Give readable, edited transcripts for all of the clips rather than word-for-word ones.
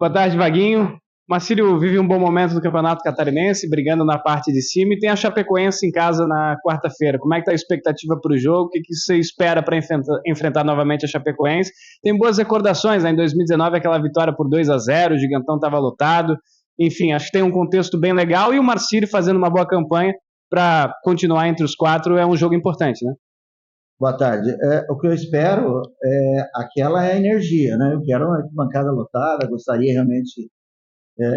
Boa tarde, Vaguinho. Marcílio vive um bom momento no Campeonato Catarinense, brigando na parte de cima, e tem a Chapecoense em casa na quarta-feira. Como é que está a expectativa para o jogo? O que você espera para enfrentar novamente a Chapecoense? Tem boas recordações, né? Em 2019, aquela vitória por 2-0, o Gigantão estava lotado. Enfim, acho que tem um contexto bem legal, e o Marcílio fazendo uma boa campanha para continuar entre os quatro é um jogo importante, né? Boa tarde. O que eu espero aquela é a energia, né? Eu quero uma arquibancada lotada, gostaria realmente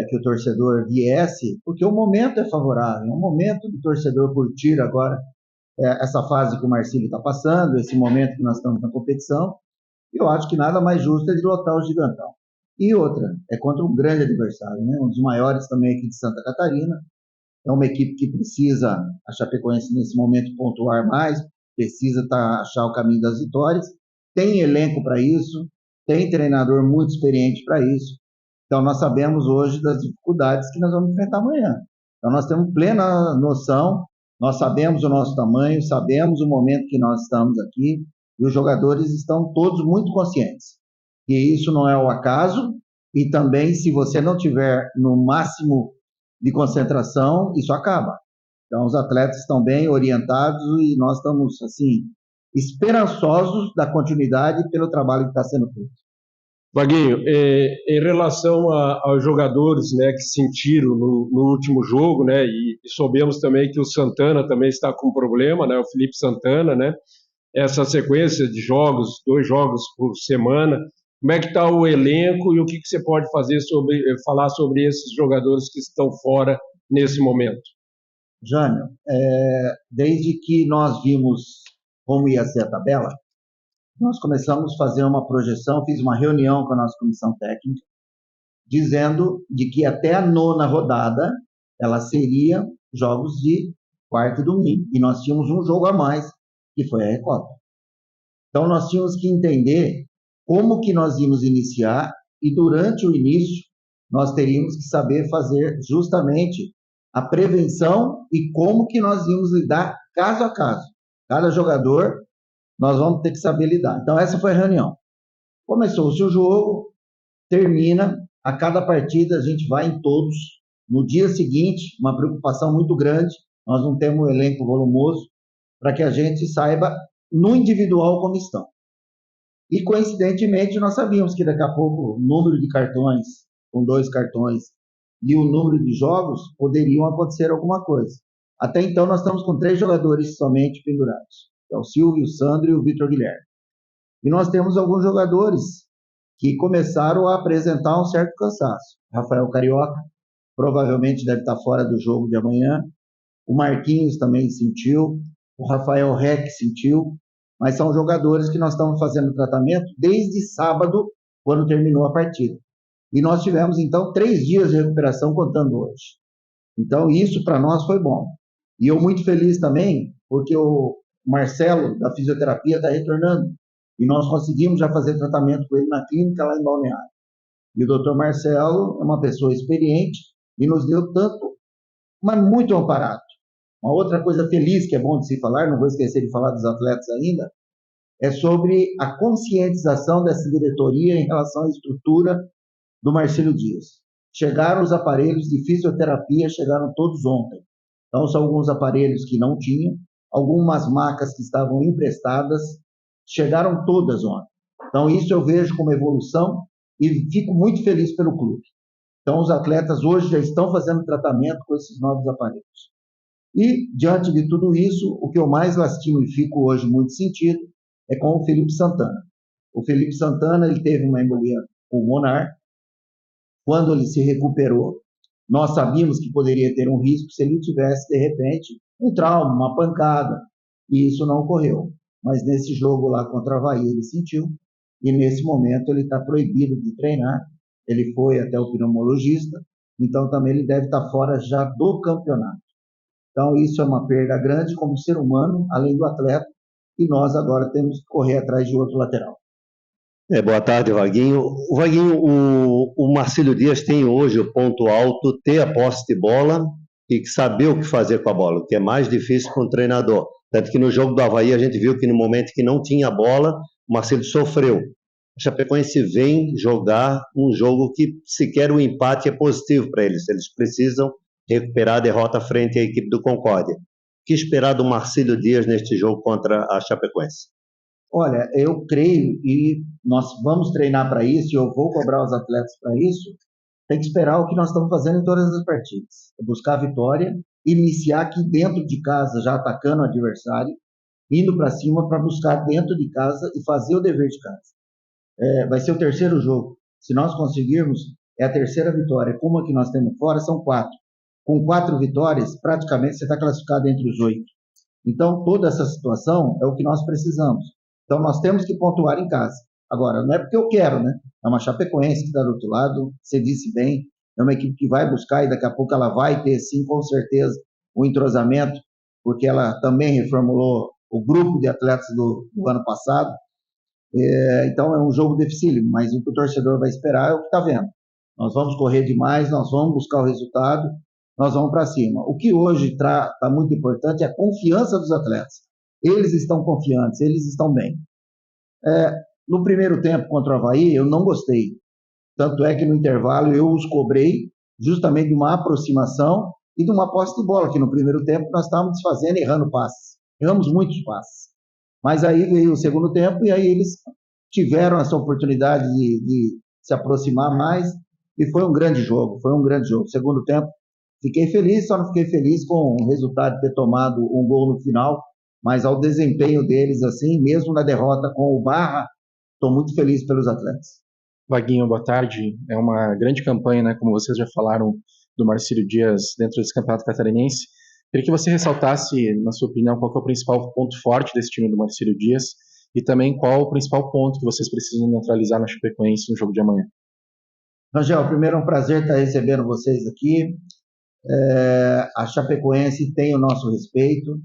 que o torcedor viesse, porque o momento é favorável, é um momento do torcedor curtir agora essa fase que o Marcílio está passando, esse momento que nós estamos na competição. Eu acho que nada mais justo é de lotar o Gigantão. E outra, é contra um grande adversário, né? Um dos maiores também aqui de Santa Catarina. É uma equipe que precisa, a Chapecoense nesse momento, pontuar mais, precisa achar o caminho das vitórias, tem elenco para isso, tem treinador muito experiente para isso. Então nós sabemos hoje das dificuldades que nós vamos enfrentar amanhã. Então nós temos plena noção, nós sabemos o nosso tamanho, sabemos o momento que nós estamos aqui, e os jogadores estão todos muito conscientes que isso não é o acaso, e também se você não tiver no máximo de concentração, isso acaba. Então, os atletas estão bem orientados e nós estamos, assim, esperançosos da continuidade pelo trabalho que está sendo feito. Vaguinho, em relação aos jogadores, né, que sentiram no último jogo, né, e soubemos também que o Santana também está com problema, né, o Felipe Santana, né, essa sequência de jogos, 2 jogos por semana, como é que está o elenco e o que você pode falar sobre esses jogadores que estão fora nesse momento? Jânio, desde que nós vimos como ia ser a tabela, nós começamos a fazer uma projeção, fiz uma reunião com a nossa comissão técnica, dizendo de que até a 9ª rodada ela seria jogos de quarta e domingo, e nós tínhamos um jogo a mais, que foi a Recopa. Então nós tínhamos que entender como que nós íamos iniciar, e durante o início nós teríamos que saber fazer justamente a prevenção e como que nós íamos lidar caso a caso. Cada jogador nós vamos ter que saber lidar. Então essa foi a reunião. Começou-se o jogo, termina, a cada partida a gente vai em todos. No dia seguinte, uma preocupação muito grande, nós não temos um elenco volumoso, para que a gente saiba no individual como estão. E coincidentemente nós sabíamos que daqui a pouco o número de cartões, com 2 cartões, e o número de jogos poderiam acontecer alguma coisa. Até então nós estamos com 3 jogadores somente pendurados. É o Silvio, o Sandro e o Vitor Guilherme. E nós temos alguns jogadores que começaram a apresentar um certo cansaço. Rafael Carioca provavelmente deve estar fora do jogo de amanhã. O Marquinhos também sentiu. O Rafael Reck sentiu. Mas são jogadores que nós estamos fazendo tratamento desde sábado, quando terminou a partida. E nós tivemos, então, 3 dias de recuperação contando hoje. Então, isso para nós foi bom. E eu muito feliz também, porque o Marcelo, da fisioterapia, está retornando. E nós conseguimos já fazer tratamento com ele na clínica lá em Balneário. E o doutor Marcelo é uma pessoa experiente e nos deu tanto, mas muito amparado. Uma outra coisa feliz que é bom de se falar, não vou esquecer de falar dos atletas ainda, é sobre a conscientização dessa diretoria em relação à estrutura do Marcílio Dias. Chegaram os aparelhos de fisioterapia, chegaram todos ontem. Então, são alguns aparelhos que não tinham, algumas macas que estavam emprestadas, chegaram todas ontem. Então, isso eu vejo como evolução e fico muito feliz pelo clube. Então, os atletas hoje já estão fazendo tratamento com esses novos aparelhos. E, diante de tudo isso, o que eu mais lastimo e fico hoje muito sentido é com o Felipe Santana. O Felipe Santana, ele teve uma embolia pulmonar. Quando ele se recuperou, nós sabíamos que poderia ter um risco se ele tivesse, de repente, um trauma, uma pancada, e isso não ocorreu. Mas nesse jogo lá contra a Avaí ele sentiu, e nesse momento ele está proibido de treinar, ele foi até o pneumologista, então também ele deve estar fora já do campeonato. Então isso é uma perda grande como ser humano, além do atleta, e nós agora temos que correr atrás de outro lateral. Boa tarde, Vaguinho. Vaguinho, o Marcílio Dias tem hoje o ponto alto, ter a posse de bola e saber o que fazer com a bola, o que é mais difícil para um treinador. Tanto que no jogo do Avaí a gente viu que no momento que não tinha bola, o Marcílio sofreu. A Chapecoense vem jogar um jogo que sequer o empate é positivo para eles. Eles precisam recuperar a derrota frente à equipe do Concórdia. O que esperar do Marcílio Dias neste jogo contra a Chapecoense? Olha, eu creio e nós vamos treinar para isso, e eu vou cobrar os atletas para isso. Tem que esperar o que nós estamos fazendo em todas as partidas. Buscar a vitória, iniciar aqui dentro de casa, já atacando o adversário, indo para cima para buscar dentro de casa e fazer o dever de casa. Vai ser o terceiro jogo. Se nós conseguirmos, é a terceira vitória. Como a que nós temos fora, são 4. Com 4 vitórias, praticamente você está classificado entre os 8. Então, toda essa situação é o que nós precisamos. Então, nós temos que pontuar em casa. Agora, não é porque eu quero, né? É uma Chapecoense que está do outro lado, você disse bem, é uma equipe que vai buscar e daqui a pouco ela vai ter, sim, com certeza, o entrosamento, porque ela também reformulou o grupo de atletas do ano passado. Então, é um jogo dificílimo, mas o que o torcedor vai esperar é o que está vendo. Nós vamos correr demais, nós vamos buscar o resultado, nós vamos para cima. O que hoje está muito importante é a confiança dos atletas. Eles estão confiantes, eles estão bem. No primeiro tempo contra o Avaí, eu não gostei. Tanto é que no intervalo eu os cobrei justamente de uma aproximação e de uma posse de bola, que no primeiro tempo nós estávamos desfazendo, errando passes. Erramos muitos passes. Mas aí veio o segundo tempo e aí eles tiveram essa oportunidade de se aproximar mais e foi um grande jogo, Segundo tempo, fiquei feliz, só não fiquei feliz com o resultado de ter tomado um gol no final, mas ao desempenho deles, assim, mesmo na derrota com o Barra, estou muito feliz pelos atletas. Vaguinho, boa tarde. É uma grande campanha, né, como vocês já falaram, do Marcílio Dias dentro desse campeonato catarinense. Queria que você ressaltasse, na sua opinião, qual que é o principal ponto forte desse time do Marcílio Dias e também qual o principal ponto que vocês precisam neutralizar na Chapecoense no jogo de amanhã. Rangel, primeiro é um prazer estar recebendo vocês aqui. A Chapecoense tem o nosso respeito.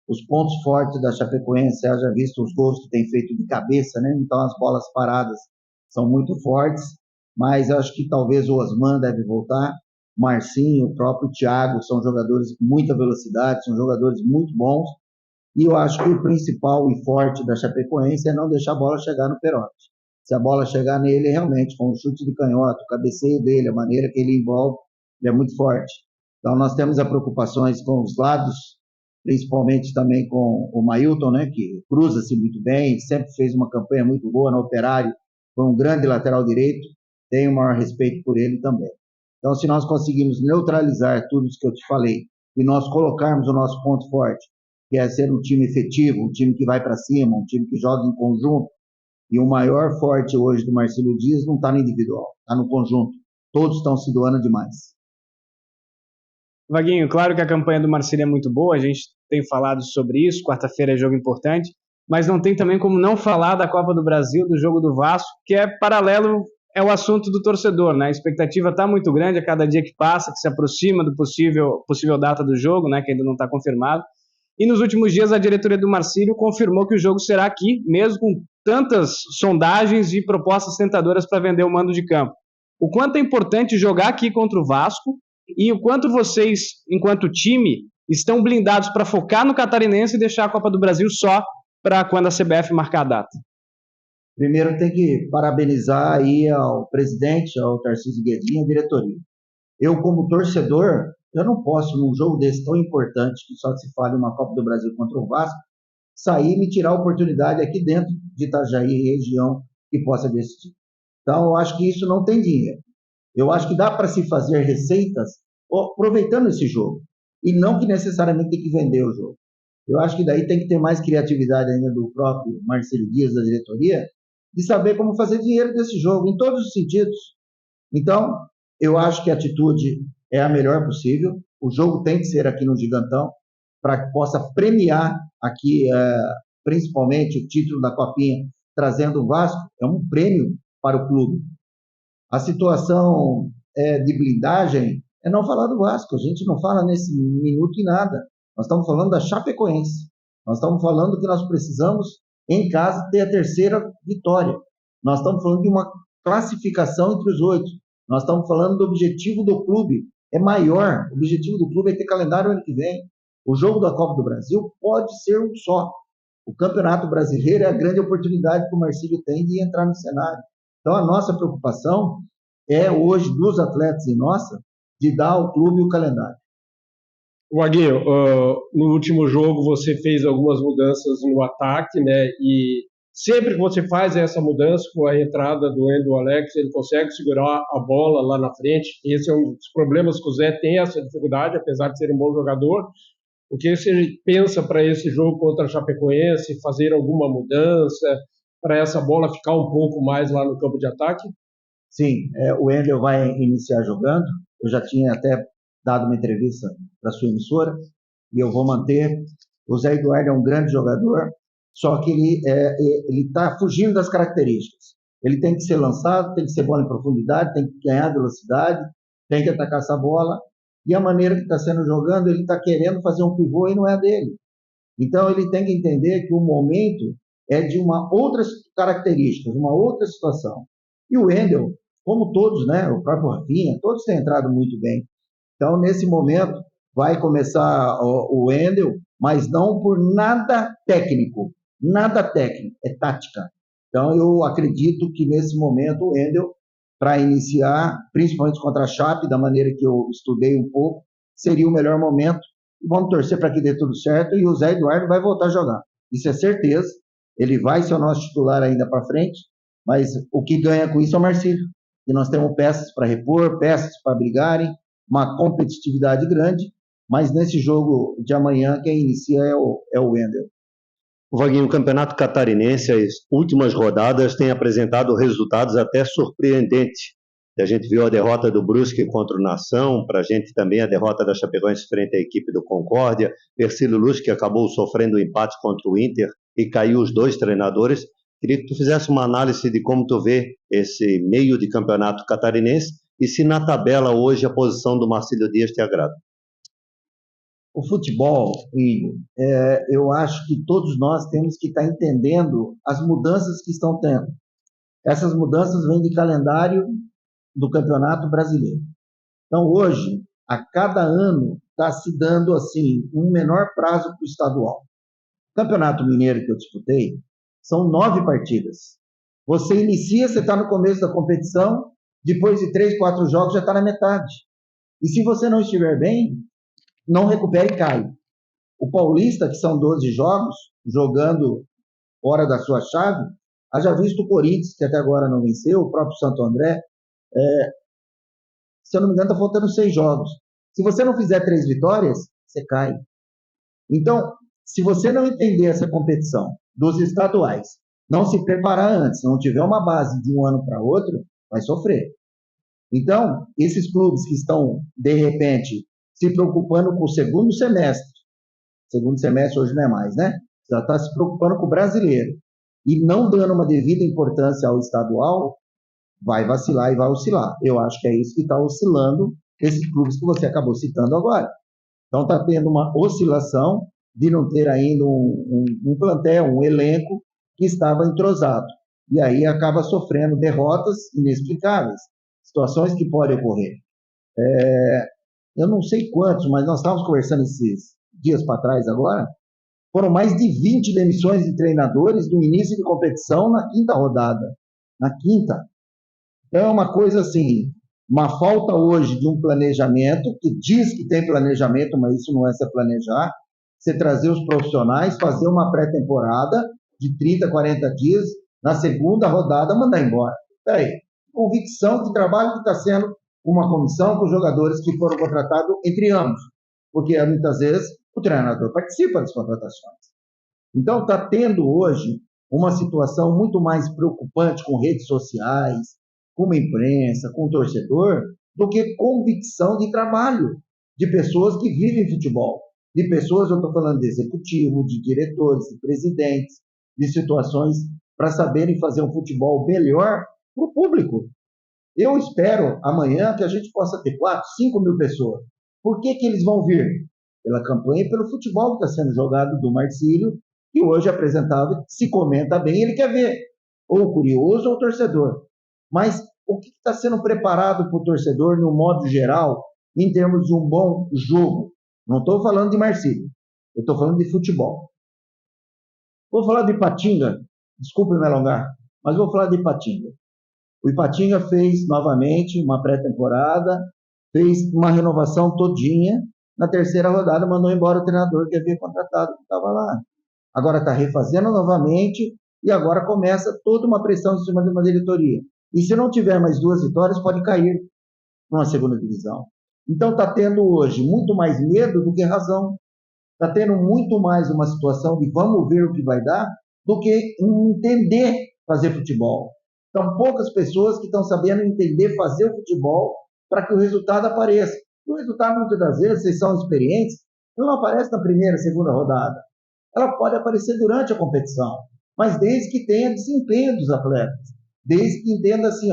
Os pontos fortes da Chapecoense, haja visto os gols que tem feito de cabeça, né? Então as bolas paradas são muito fortes, mas acho que talvez o Osman deve voltar, Marcinho, o próprio Thiago, são jogadores com muita velocidade, são jogadores muito bons, e eu acho que o principal e forte da Chapecoense é não deixar a bola chegar no Perotti. Se a bola chegar nele, realmente, com o chute de canhota, o cabeceio dele, a maneira que ele envolve, ele é muito forte. Então nós temos as preocupações com os lados, principalmente também com o Mailton, né, que cruza-se muito bem, sempre fez uma campanha muito boa no Operário, foi um grande lateral direito, tenho o maior respeito por ele também. Então, se nós conseguirmos neutralizar tudo isso que eu te falei e nós colocarmos o nosso ponto forte, que é ser um time efetivo, um time que vai para cima, um time que joga em conjunto, e o maior forte hoje do Marcílio Dias não está no individual, está no conjunto. Todos estão se doando demais. Vaguinho, claro que a campanha do Marcílio é muito boa, a gente tem falado sobre isso, quarta-feira é jogo importante, mas não tem também como não falar da Copa do Brasil, do jogo do Vasco, que é paralelo, é o assunto do torcedor, né? A expectativa está muito grande a cada dia que passa, que se aproxima do possível data do jogo, né? Que ainda não está confirmado. E nos últimos dias a diretoria do Marcílio confirmou que o jogo será aqui, mesmo com tantas sondagens e propostas tentadoras para vender o mando de campo. O quanto é importante jogar aqui contra o Vasco e o quanto vocês, enquanto time, estão blindados para focar no Catarinense e deixar a Copa do Brasil só para quando a CBF marcar a data? Primeiro tem que parabenizar aí ao presidente, ao Tarcísio Guedin, a diretoria. Eu, como torcedor, eu não posso, num jogo desse tão importante, que só se fala uma Copa do Brasil contra o Vasco, sair e me tirar a oportunidade aqui dentro de Itajaí, região, que possa decidir. Então, eu acho que isso não tem dinheiro. Eu acho que dá para se fazer receitas aproveitando esse jogo, e não que necessariamente tem que vender o jogo. Eu acho que daí tem que ter mais criatividade ainda do próprio Marcílio Dias, da diretoria, de saber como fazer dinheiro desse jogo, em todos os sentidos. Então, eu acho que a atitude é a melhor possível. O jogo tem que ser aqui no Gigantão, para que possa premiar aqui, principalmente, o título da Copinha, trazendo o Vasco, é um prêmio para o clube. A situação de blindagem é não falar do Vasco. A gente não fala nesse minuto em nada. Nós estamos falando da Chapecoense. Nós estamos falando que nós precisamos, em casa, ter a terceira vitória. Nós estamos falando de uma classificação entre os 8. Nós estamos falando do objetivo do clube. É maior. O objetivo do clube é ter calendário ano que vem. O jogo da Copa do Brasil pode ser um só. O Campeonato Brasileiro é a grande oportunidade que o Marcílio tem de entrar no cenário. Então, a nossa preocupação é hoje, dos atletas e nossa, de dar ao clube o calendário. Vaguinho, no último jogo você fez algumas mudanças no ataque, né? E sempre que você faz essa mudança com a entrada do Wendel Alex, ele consegue segurar a bola lá na frente. Esse é um dos problemas que o Zé tem, essa dificuldade, apesar de ser um bom jogador. O que você pensa para esse jogo contra a Chapecoense, fazer alguma mudança para essa bola ficar um pouco mais lá no campo de ataque? Sim, o Wendel vai iniciar jogando. Eu já tinha até dado uma entrevista para a sua emissora e eu vou manter. O Zé Eduardo é um grande jogador, só que ele está fugindo das características. Ele tem que ser lançado, tem que ser bola em profundidade, tem que ganhar velocidade, tem que atacar essa bola. E a maneira que está sendo jogando, ele está querendo fazer um pivô e não é dele. Então ele tem que entender que o momento é de uma outra característica, uma outra situação. E o Wendel, como todos, né, o próprio Rafinha, todos têm entrado muito bem. Então, nesse momento, vai começar o Wendel, mas não por nada técnico, é tática. Então, eu acredito que nesse momento o Wendel, para iniciar, principalmente contra a Chape, da maneira que eu estudei um pouco, seria o melhor momento. E vamos torcer para que dê tudo certo e o Zé Eduardo vai voltar a jogar. Isso é certeza. Ele vai ser o nosso titular ainda para frente, mas o que ganha com isso é o Marcílio. E nós temos peças para repor, peças para brigarem, uma competitividade grande, mas nesse jogo de amanhã quem inicia é o Wendel. Vaguinho, o Campeonato Catarinense, as últimas rodadas têm apresentado resultados até surpreendentes. A gente viu a derrota do Brusque contra o Nação, para a gente também a derrota da Chapecoense frente à equipe do Concórdia, Ercílio Luz, que acabou sofrendo um empate contra o Inter e caiu os dois treinadores. Queria que tu fizesse uma análise de como tu vê esse meio de campeonato catarinense e se na tabela hoje a posição do Marcílio Dias te agrada. O futebol, eu acho que todos nós temos que estar entendendo as mudanças que estão tendo. Essas mudanças vêm de calendário do Campeonato Brasileiro. Então, hoje, a cada ano, está se dando assim um menor prazo para o estadual. O Campeonato Mineiro que eu disputei são 9 partidas. Você inicia, você está no começo da competição, depois de 3, 4 jogos já está na metade. E se você não estiver bem, não recupera e cai. O Paulista, que são 12 jogos, jogando fora da sua chave, haja visto o Corinthians, que até agora não venceu, o próprio Santo André, se eu não me engano, está faltando 6 jogos. Se você não fizer 3 vitórias, você cai. Então, se você não entender essa competição dos estaduais, não se preparar antes, não tiver uma base de um ano para outro, vai sofrer. Então, esses clubes que estão, de repente, se preocupando com o segundo semestre hoje não é mais, né? Já está se preocupando com o brasileiro e não dando uma devida importância ao estadual, vai vacilar e vai oscilar. Eu acho que é isso que está oscilando esses clubes que você acabou citando agora. Então está tendo uma oscilação de não ter ainda um plantel, um elenco que estava entrosado. E aí acaba sofrendo derrotas inexplicáveis, situações que podem ocorrer. Eu não sei quantos, mas nós estávamos conversando esses dias para trás agora, foram mais de 20 demissões de treinadores no início de competição na 5ª rodada. Na 5ª. Então é uma coisa assim, uma falta hoje de um planejamento, que diz que tem planejamento, mas isso não é se planejar, você trazer os profissionais, fazer uma pré-temporada de 30, 40 dias, na 2ª rodada mandar embora. Peraí, convicção de trabalho que está sendo uma comissão com jogadores que foram contratados entre ambos, porque muitas vezes o treinador participa das contratações. Então está tendo hoje uma situação muito mais preocupante com redes sociais, com a imprensa, com o torcedor, do que convicção de trabalho de pessoas que vivem futebol, de pessoas, eu estou falando de executivo, de diretores, de presidentes, de situações para saberem fazer um futebol melhor para o público. Eu espero amanhã que a gente possa ter 4, 5 mil pessoas. Por que eles vão vir? Pela campanha e pelo futebol que está sendo jogado do Marcílio, que hoje é apresentado, se comenta bem, ele quer ver, ou o curioso ou o torcedor. Mas o que está sendo preparado para o torcedor, no modo geral, em termos de um bom jogo? Não estou falando de Marcílio, eu estou falando de futebol. Vou falar de Ipatinga, desculpe me alongar, mas vou falar de Ipatinga. O Ipatinga fez novamente uma pré-temporada, fez uma renovação todinha. Na terceira rodada, mandou embora o treinador que havia contratado, que estava lá. Agora está refazendo novamente e agora começa toda uma pressão em cima de uma diretoria. E se não tiver mais 2 vitórias, pode cair numa segunda divisão. Então está tendo hoje muito mais medo do que razão. Está tendo muito mais uma situação de vamos ver o que vai dar do que entender fazer futebol. São poucas pessoas que estão sabendo entender fazer o futebol para que o resultado apareça. O resultado, muitas das vezes, vocês são experientes, não aparece na primeira, segunda rodada. Ela pode aparecer durante a competição, mas desde que tenha desempenho dos atletas, desde que entenda assim,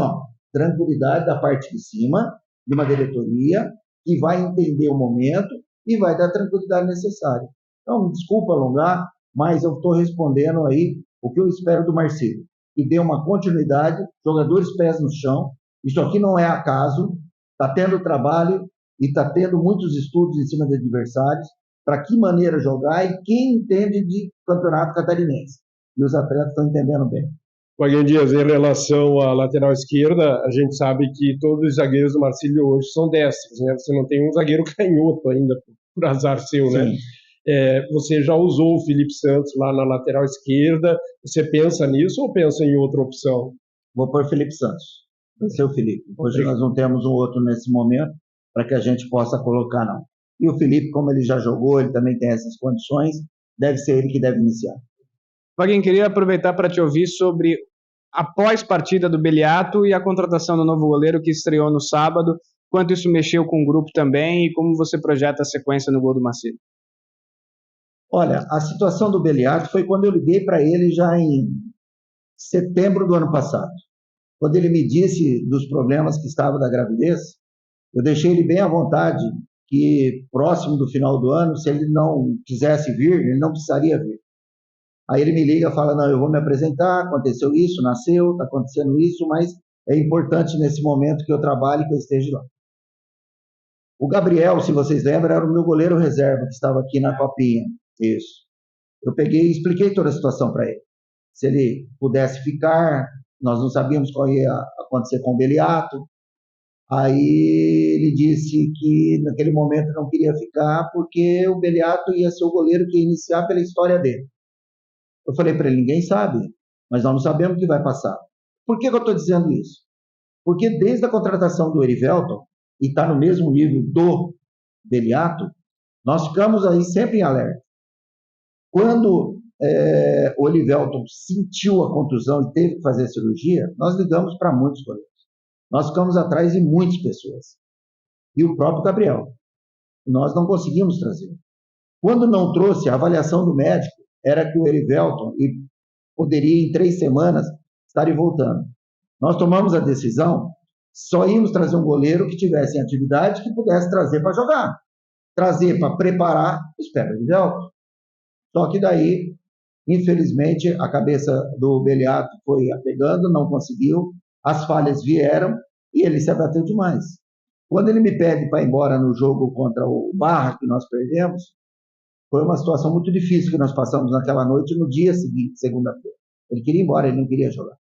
tranquilidade da parte de cima, de uma diretoria, que vai entender o momento e vai dar a tranquilidade necessária. Então, desculpa alongar, mas eu estou respondendo aí o que eu espero do Marcílio. Que dê uma continuidade, jogadores pés no chão, isso aqui não é acaso, está tendo trabalho e está tendo muitos estudos em cima de adversários, para que maneira jogar e quem entende de campeonato catarinense. E os atletas estão entendendo bem. Wagner Dias, em relação à lateral esquerda, a gente sabe que todos os zagueiros do Marcílio hoje são destros, né? Você não tem um zagueiro canhoto ainda, por azar seu, né? Você já usou o Felipe Santos lá na lateral esquerda, você pensa nisso ou pensa em outra opção? Vou pôr Felipe Santos, vai ser o Felipe. Hoje nós não temos um outro nesse momento para que a gente possa colocar, não. E o Felipe, como ele já jogou, ele também tem essas condições, deve ser ele que deve iniciar. Wagner, queria aproveitar para te ouvir sobre a pós-partida do Beliato e a contratação do novo goleiro que estreou no sábado, quanto isso mexeu com o grupo também e como você projeta a sequência no gol do Marcílio. Olha, a situação do Beliato foi quando eu liguei para ele já em setembro do ano passado. Quando ele me disse dos problemas que estava da gravidez, eu deixei ele bem à vontade que próximo do final do ano, se ele não quisesse vir, ele não precisaria vir. Aí ele me liga e fala, não, eu vou me apresentar, aconteceu isso, nasceu, está acontecendo isso, mas é importante nesse momento que eu trabalhe e que eu esteja lá. O Gabriel, se vocês lembram, era o meu goleiro reserva, que estava aqui na Copinha. Isso. Eu peguei e expliquei toda a situação para ele. Se ele pudesse ficar, nós não sabíamos qual ia acontecer com o Beliato. Aí ele disse que naquele momento não queria ficar porque o Beliato ia ser o goleiro que ia iniciar pela história dele. Eu falei para ele, ninguém sabe, mas nós não sabemos o que vai passar. Por que eu estou dizendo isso? Porque desde a contratação do Erivelton, e está no mesmo nível do Beliato, nós ficamos aí sempre em alerta. Quando o Erivelton sentiu a contusão e teve que fazer a cirurgia, nós ligamos para muitos goleiros. Nós ficamos atrás de muitas pessoas. E o próprio Gabriel. Nós não conseguimos trazer. Quando não trouxe, a avaliação do médico era que o Erivelton poderia, em 3 semanas, estar voltando. Nós tomamos a decisão, só íamos trazer um goleiro que tivesse em atividade, que pudesse trazer para jogar. Trazer para preparar, espera o Erivelton. Só que daí, infelizmente, a cabeça do Beliato foi apegando, não conseguiu, as falhas vieram e ele se abateu demais. Quando ele me pede para ir embora no jogo contra o Barra, que nós perdemos, foi uma situação muito difícil que nós passamos naquela noite, no dia seguinte, segunda-feira. Ele queria ir embora, ele não queria jogar.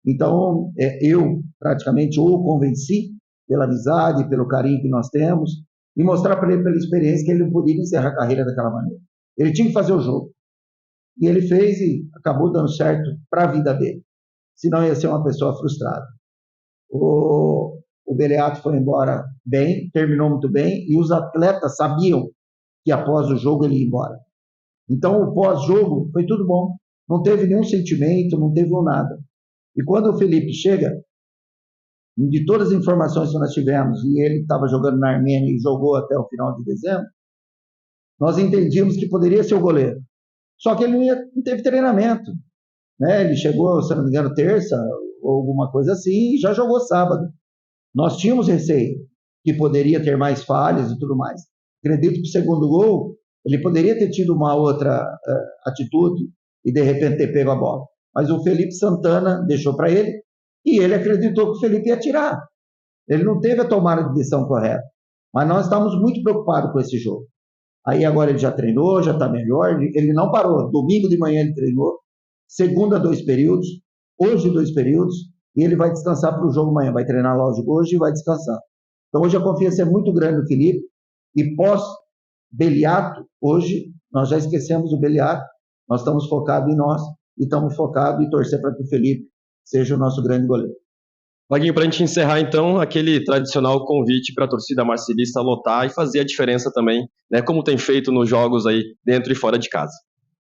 Então, eu praticamente o convenci, pela amizade, pelo carinho que nós temos, e mostrar para ele, pela experiência, que ele não podia encerrar a carreira daquela maneira. Ele tinha que fazer o jogo. E ele fez e acabou dando certo para a vida dele. Senão ia ser uma pessoa frustrada. O Beliato foi embora bem, terminou muito bem, e os atletas sabiam que após o jogo ele ia embora. Então, o pós-jogo foi tudo bom. Não teve nenhum sentimento, não teve nada. E quando o Felipe chega, de todas as informações que nós tivemos, e ele estava jogando na Armênia e jogou até o final de dezembro, nós entendíamos que poderia ser o goleiro. Só que ele não teve treinamento. Né? Ele chegou, se não me engano, terça, ou alguma coisa assim, e já jogou sábado. Nós tínhamos receio que poderia ter mais falhas e tudo mais. Acredito que o segundo gol, ele poderia ter tido uma outra atitude e de repente ter pego a bola. Mas o Felipe Santana deixou para ele e ele acreditou que o Felipe ia tirar. Ele não teve a tomada de decisão correta. Mas nós estávamos muito preocupados com esse jogo. Aí agora ele já treinou, já está melhor, ele não parou. Domingo de manhã ele treinou, segunda 2 períodos, hoje 2 períodos, e ele vai descansar para o jogo amanhã, vai treinar lógico hoje e vai descansar. Então hoje a confiança é muito grande no Felipe, e pós-Beliato, hoje nós já esquecemos o Beliato, nós estamos focados em nós, e estamos focados em torcer para que o Felipe seja o nosso grande goleiro. Vaguinho, para a gente encerrar então, aquele tradicional convite para a torcida marcilista lotar e fazer a diferença também, né, como tem feito nos jogos aí dentro e fora de casa.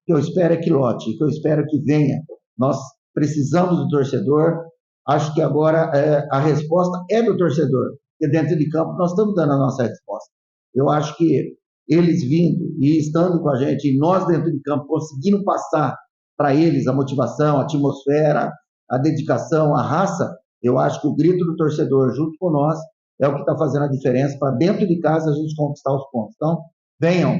O que eu espero é que lote, o que eu espero é que venha. Nós precisamos do torcedor, acho que agora a resposta é do torcedor, porque dentro de campo nós estamos dando a nossa resposta. Eu acho que eles vindo e estando com a gente, e nós dentro de campo, conseguindo passar para eles a motivação, a atmosfera, a dedicação, a raça, eu acho que o grito do torcedor junto com nós é o que está fazendo a diferença para dentro de casa a gente conquistar os pontos. Então, venham,